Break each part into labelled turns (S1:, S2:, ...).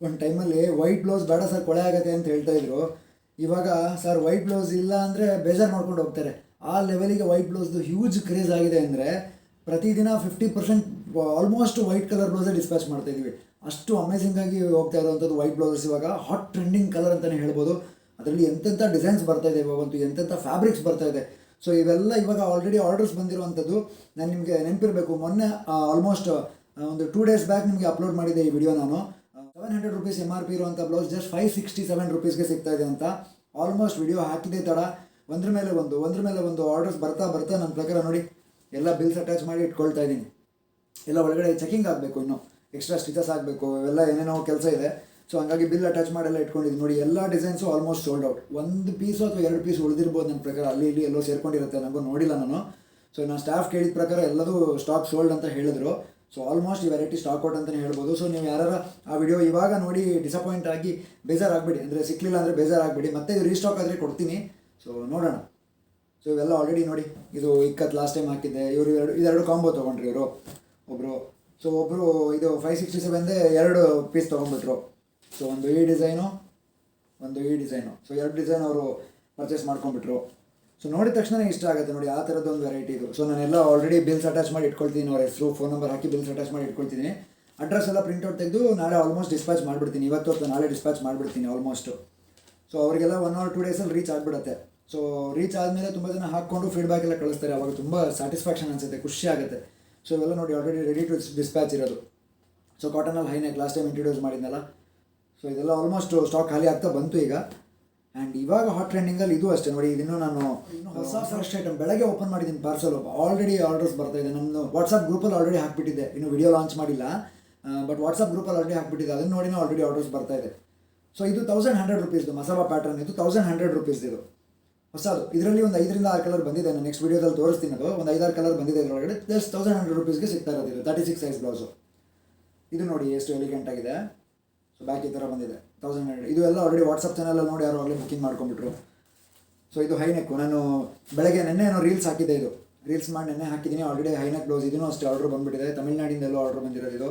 S1: ಒಂದು ಟೈಮಲ್ಲಿ white blouse ಬೇಡ ಸರ್ ಕೊಳೆ ಆಗುತ್ತೆ ಅಂತ ಹೇಳ್ತಾಯಿದ್ರು. ಇವಾಗ ಸರ್ ವೈಟ್ ಬ್ಲೌಸ್ ಇಲ್ಲ ಅಂದರೆ ಬೇಜಾರು ಮಾಡ್ಕೊಂಡು ಹೋಗ್ತಾರೆ. ಆ ಲೆವೆಲಿಗೆ ವೈಟ್ ಬ್ಲೌಸ್ದು ಹ್ಯೂಜ್ ಕ್ರೇಜ್ ಆಗಿದೆ ಅಂದರೆ ಪ್ರತಿದಿನ 50% ಆಲ್ಮೋಸ್ಟ್ ವೈಟ್ ಕಲರ್ ಬ್ಲೌಸೇ ಡಿಸ್ಪ್ಯಾಚ್ ಮಾಡ್ತಾಯಿದ್ದೀವಿ. ಅಷ್ಟು ಅಮೇಝಿಂಗಾಗಿ ಹೋಗ್ತಾ ಇರೋವಂಥದ್ದು ವೈಟ್ ಬ್ಲೌಸಸ್ ಇವಾಗ ಹಾಟ್ ಟ್ರೆಂಡಿಂಗ್ ಕಲರ್ ಅಂತಲೇ ಹೇಳ್ಬೋದು. ಅದರಲ್ಲಿ ಎಂತೆಂಥ ಡಿಸೈನ್ಸ್ ಬರ್ತಾಯಿದೆ ಇವಾಗಂತೂ, ಎಂತೆಂಥ ಫ್ಯಾಬ್ರಿಕ್ಸ್ ಬರ್ತಾಯಿದೆ. ಸೊ ಇವೆಲ್ಲ ಇವಾಗ ಆಲ್ರೆಡಿ ಆರ್ಡರ್ಸ್ ಬಂದಿರುವಂಥದ್ದು. ನಾನು ನಿಮಗೆ ನೆನಪಿರಬೇಕು, ಮೊನ್ನೆ ಆಲ್ಮೋಸ್ಟ್ ಒಂದು 2 days ಬ್ಯಾಕ್ ನಿಮಗೆ ಅಪ್ಲೋಡ್ ಮಾಡಿದೆ ಈ ವಿಡಿಯೋ. ನಾನು 700 rupees MRP ಇರುವಂಥ ಬ್ಲೌಸ್ ಜಸ್ಟ್ 567 rupeesಗೆ ಸಿಗ್ತಾಯಿದೆ ಅಂತ ಆಲ್ಮೋಸ್ಟ್ ವಿಡಿಯೋ ಹಾಕಿದೆ ತಡ. ಒಂದ್ರ ಮೇಲೆ ಒಂದು ಆರ್ಡರ್ಸ್ ಬರ್ತಾ ನನ್ನ ಪ್ರಕಾರ ನೋಡಿ ಎಲ್ಲ ಬಿಲ್ಸ್ ಅಟ್ಯಾಚ್ ಮಾಡಿ ಇಟ್ಕೊಳ್ತಾ ಇದ್ದೀನಿ. ಎಲ್ಲ ಒಳಗಡೆ ಚೆಕಿಂಗ್ ಆಗಬೇಕು, ಇನ್ನು ಎಕ್ಸ್ಟ್ರಾ ಸ್ಟಿಚಸ್ ಆಗಬೇಕು, ಇವೆಲ್ಲ ಏನೇನೋ ಕೆಲಸ ಇದೆ. ಸೊ ಹಂಗಾಗಿ ಬಿಲ್ ಅಟ್ಯಾಚ್ ಮಾಡೆಲ್ಲ ಇಟ್ಕೊಂಡಿದ್ದೀನಿ ನೋಡಿ. ಎಲ್ಲ designs almost sold out. 1 piece ಅಥವಾ 2 ಪೀಸ್ ಉಳಿದಿರ್ಬೋದು ನನ್ನ ಪ್ರಕಾರ, ಅಲ್ಲಿ ಇಲ್ಲಿ ಎಲ್ಲೋ ಸೇರ್ಕೊಂಡಿರುತ್ತೆ, ನನಗೂ ನೋಡಿಲ್ಲ ನಾನು. ಸೊ ನಾನು ಸ್ಟಾಫ್ ಕೇಳಿದ ಪ್ರಕಾರ ಎಲ್ಲದೂ ಸ್ಟಾಕ್ ಸೋಲ್ಡ್ ಅಂತ ಹೇಳಿದ್ರು. ಸೊ ಆಲ್ಮೋಸ್ಟ್ ಈ ವೆರೈಟಿ ಸ್ಟಾಕ್ ಔಟ್ ಅಂತಲೇ ಹೇಳ್ಬೋದು. ಸೊ ನೀವು ಯಾರು ಆ ವಿಡಿಯೋ ಇವಾಗ ನೋಡಿ ಡಿಸಪಾಯಿಂಟ್ ಆಗಿ ಬೇಜಾರಾಗಬೇಡಿ, ಅಂದರೆ ಸಿಕ್ಕಲಿಲ್ಲ ಅಂದರೆ ಬೇಜಾರಾಗಬೇಡಿ, ಮತ್ತೆ ಇದು ರೀಸ್ಟಾಕ್ ಆದರೆ ಕೊಡ್ತೀನಿ. ಸೊ ನೋಡೋಣ. ಸೊ ಇವೆಲ್ಲ ಆಲ್ರೆಡಿ ನೋಡಿ, ಇದು ಇಕ್ಕತ್ತು ಲಾಸ್ಟ್ ಟೈಮ್ ಹಾಕಿದ್ದೆ. ಇದೆರಡು ಕಾಂಬೋ ತೊಗೊಂಡ್ರಿ ಇವರು ಒಬ್ಬರು. ಸೊ ಒಬ್ಬರು ಇದು 567ದೇ 2 ಪೀಸ್ ತೊಗೊಂಡ್ಬಿಟ್ರು. ಸೊ ಒಂದು ಈ ಡಿಸೈನು, ಒಂದು ಈ ಡಿಸೈನು. ಸೊ 2 ಡಿಸೈನ್ ಅವರು ಪರ್ಚೇಸ್ ಮಾಡ್ಕೊಂಡ್ಬಿಟ್ರು. ಸೊ ನೋಡಿದ ತಕ್ಷಣ ಇಷ್ಟ ಆಗುತ್ತೆ ನೋಡಿ, ಆ ಥರದ್ದೊಂದು ವೆರೈಟಿ ಇದು. ಸೊ ನಾನೆಲ್ಲ ಆಲ್ರೆಡಿ ಬಿಲ್ಸ್ ಅಟ್ಯಾಚ್ ಮಾಡಿ ಇಟ್ಕೊಳ್ತೀನಿ, ಅವ್ರ ಹೆಸರು ಫೋನ್ ನಂಬರ್ ಹಾಕಿ ಬಿಲ್ಸ್ ಅಟ್ಯಾಚ್ ಮಾಡಿ ಇಟ್ಕೊಳ್ತೀನಿ. ಅಡ್ರೆಸ್ ಎಲ್ಲ ಪ್ರಿಂಟ್ಔಟ್ ತೆಗೆದು ನಾಳೆ ಆಲ್ಮೋಸ್ಟ್ ಡಿಸ್ಪ್ಯಾಚ್ ಮಾಡಿಬಿಡ್ತೀನಿ, ಇವತ್ತು ಅಥವಾ ನಾಳೆ ಡಿಸ್ಪ್ಯಾಚ್ ಮಾಡಿಬಿಡ್ತೀನಿ ಆಲ್ಮೋಸ್ಟು. ಸೊ ಅವರಿಗೆಲ್ಲ 1 or 2 days ರೀಚ್ ಆಗಿಬಿಡುತ್ತೆ. ಸೊ ರೀಚ್ ಆದಮೇಲೆ ತುಂಬ ಜನ ಹಾಕ್ಕೊಂಡು ಫೀಡ್ಬ್ಯಾಕ್ ಎಲ್ಲ ಕಳಿಸ್ತಾರೆ. ಅವಾಗ ತುಂಬ ಸ್ಯಾಟಿಸ್ಫ್ಯಾಕ್ಷನ್ ಅನಿಸುತ್ತೆ, ಖುಷಿ ಆಗುತ್ತೆ. ಸೊ ಇವೆಲ್ಲ ನೋಡಿ ಆಲ್ರೆಡಿ ರೆಡಿ ಟು ಡಿಸ್ಪ್ಯಾಚ್ ಇರೋದು. ಸೊ ಕಾಟನಲ್ಲಿ ಹೈನೆಕ್ ಲಾಸ್ಟ್ ಟೈಮ್ ಇಂಟ್ರೊಡ್ಯೂಸ್ ಮಾಡಿದ್ನಲ್ಲ. ಸೊ ಇದೆಲ್ಲ ಆಲ್ಮೋಸ್ಟ್ ಸ್ಟಾಕ್ ಖಾಲಿ ಆಗ್ತಾ ಬಂತು ಈಗ. ಆ್ಯಂಡ್ ಇವಾಗ ಹಾಟ್ ಟ್ರೆಂಡಿಂಗಲ್ಲಿ ಇದು ಅಷ್ಟೇ ನೋಡಿ. ಇದನ್ನು ನಾನು ಹೊಸ ಫಸ್ಟ್ ಐಟಮ್ ಬೆಳಗ್ಗೆ ಓಪನ್ ಮಾಡಿದ್ದೀನಿ ಪಾರ್ಸಲು. ಆಲ್ರೆಡಿ ಆರ್ಡರ್ಸ್ ಬರ್ತಾಯಿದೆ. ನಮ್ಮದು ವಾಟ್ಸಪ್ ಗ್ರೂಪಲ್ಲಿ ಆಲ್ರೆಡಿ ಹಾಕ್ಬಿಟ್ಟಿದ್ದೆ, ಇನ್ನು ವಿಡಿಯೋ ಲಾಂಚ್ ಮಾಡಿಲ್ಲ, ಬಟ್ ವಾಟ್ಸಪ್ ಗ್ರೂಪಲ್ಲಿ ಆಲ್ರೆಡಿ ಹಾಕ್ಬಿಟ್ಟಿದ್ದೆ. ಅದನ್ನು ನೋಡಿನೂ ಆಲ್ರೆಡಿ ಆರ್ಡರ್ಸ್ ಬರ್ತಾಯಿದೆ. ಸೊ ಇದು 1100 rupees ಮಸಾಲಾ ಪ್ಯಾಟರ್ನ್. ಇದು 1100 rupees ಇದು ಹೊಸದು. ಇದರಲ್ಲಿ ಒಂದು 5 ರಿಂದ 6 ಕಲರ್ ಬಂದಿದೆ. ನಾನು ನೆಕ್ಸ್ಟ್ ವೀಡಿಯೋದಲ್ಲಿ ತೋರಿಸ್ತೀನಿ. ಅದು ಒಂದು 5-6 ಕಲರ್ ಬಂದಿದೆ ಇದರೊಳಗಡೆ. ಜಸ್ಟ್ 1100 rupeesಗೆ ಸಿಗ್ತಾ ಇರೋದು. ಇದು 36 ಸೈಜ್ ಬ್ಲೌಸು. ಇದು ನೋಡಿ ಎಷ್ಟು ಎಲಿಗೆಂಟ್ ಆಗಿದೆ. ಸೊ ಬ್ಯಾಕ್ ಈ ಥರ ಬಂದಿದೆ 1100. ಇದು ಎಲ್ಲ ಆಲ್ರೆಡಿ ವಾಟ್ಸಪ್ ಚಾನಲಲ್ಲಿ ನೋಡಿ ಯಾರು ಆಗಲೇ ಬುಕ್ಕಿಂಗ್ ಮಾಡ್ಕೊಂಡ್ಬಿಟ್ರು. ಸೊ ಇದು ಹೈನೆಕ್ಕು. ನಾನು ಬೆಳಗ್ಗೆ ನೆನ್ನೆ ರೀಲ್ಸ್ ಹಾಕಿದ್ದೆ, ಇದು ರೀಲ್ಸ್ ಮಾಡಿ ನೆನ್ನೆ ಹಾಕಿದ್ದೀನಿ ಆಲ್ರೆಡಿ. ಹೈನೆಕ್ ಬ್ಲೌಸ್ ಇದೂ ಅಷ್ಟೇ ಆರ್ಡರ್ ಬಂದುಬಿಟ್ಟಿದೆ. ತಮಿಳ್ನಾಡಿಂದೆಲ್ಲೋ ಆರ್ಡರ್ ಬಂದಿರೋದು ಇದು.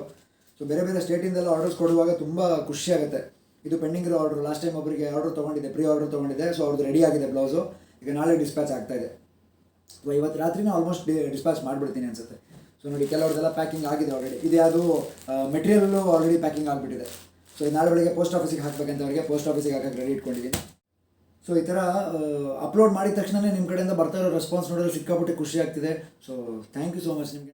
S1: ಸೊ ಬೇರೆ ಬೇರೆ ಸ್ಟೇಟಿಂದೆಲ್ಲ ಆರ್ಡರ್ಸ್ ಕೊಡುವಾಗ ತುಂಬ ಖುಷಿ ಆಗುತ್ತೆ. ಇದು ಪೆಂಡಿಂಗ್ ಇರೋ ಆರ್ಡರ್. ಲಾಸ್ಟ್ ಟೈಮ್ ಒಬ್ಬರಿಗೆ ಆರ್ಡರ್ ತೊಗೊಂಡಿದ್ದೆ, ಪ್ರೀ ಆರ್ಡರ್ ತೊಗೊಂಡಿದ್ದೆ. ಸೊ ಅವ್ರದ್ದು ರೆಡಿ ಆಗಿದೆ ಬ್ಲೌಸು. ಈಗ ನಾಳೆ ಡಿಸ್ಪ್ಯಾಚ್ ಆಗ್ತಾಯಿದೆ. ಸೊ ಇವತ್ತು ರಾತ್ರಿನೇ ಆಲ್ಮೋಸ್ಟ್ ಡಿಸ್ಪ್ಯಾಚ್ ಮಾಡಿಬಿಡ್ತೀನಿ ಅನಿಸುತ್ತೆ. ಸೊ ನೋಡಿ ಕೆಲವ್ರದ್ದೆಲ್ಲ ಪ್ಯಾಕಿಂಗ್ ಆಗಿದೆ ಆಲ್ರೆಡಿ. ಇದು ಯಾವುದು ಮೆಟೀರಿಯಲ್ಲು ಆಲ್ರೆಡಿ ಪ್ಯಾಕಿಂಗ್ ಆಗಿಬಿಟ್ಟಿದೆ. ಸೊ ನಾಳೆ ಬೆಳಗ್ಗೆ ಪೋಸ್ಟ್ ಆಫೀಸಿಗೆ ಹಾಕಬೇಕಂತ ಅವರಿಗೆ ಪೋಸ್ಟ್ ಆಫೀಸಿಗೆ ಹಾಕಕ್ಕೆ ರೆಡಿ ಇಟ್ಕೊಂಡಿದ್ದೀನಿ. ಸೊ ಈ ಥರ ಅಪ್ಲೋಡ್ ಮಾಡಿದ ತಕ್ಷಣ ನಿಮ್ಮ ಕಡೆಯಿಂದ ಬರ್ತಾ ಇರೋ ರೆಸ್ಪಾನ್ಸ್ ನೋಡಿದ್ರೆ ಸಿಕ್ಕಾಪಟ್ಟೆ ಖುಷಿ ಆಗ್ತಿದೆ. So thank you so much ನಿಮಗೆ.